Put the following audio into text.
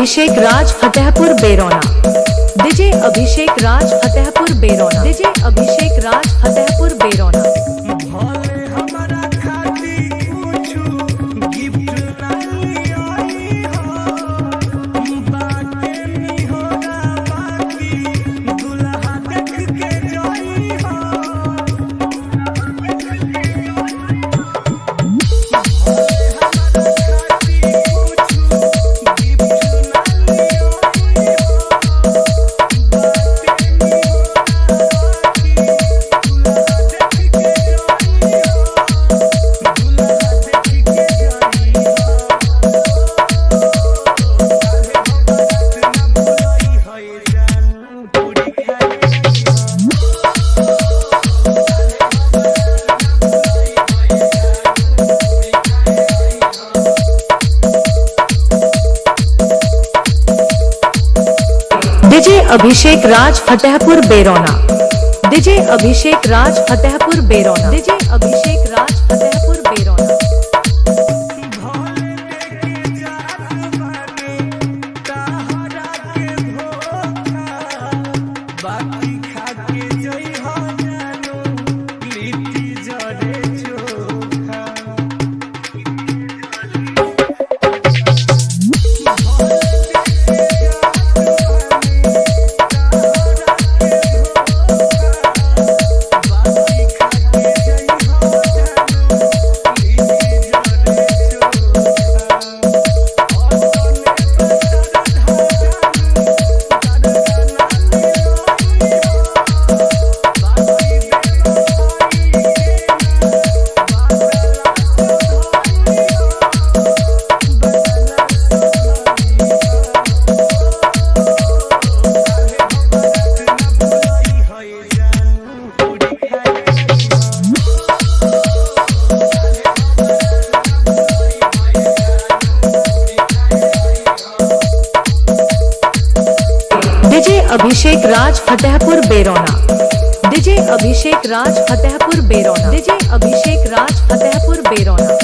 Abhishek Raj Fatehpur बेरोना। DJ Abhishek Raj Fatehpur बेरोना। DJ Abhishek Raj Fatehpur बेरोना। DJ Abhishek Raj Fatehpur बेरोना। DJ Abhishek Raj Fatehpur बेरोना। DJ Abhishek Raj Fatehpur बेरोना। DJ Abhishek Raj Fatehpur बेरोना। DJ Abhishek Raj Fatehpur बेरोना। DJ Abhishek Raj Fatehpur बेरोना।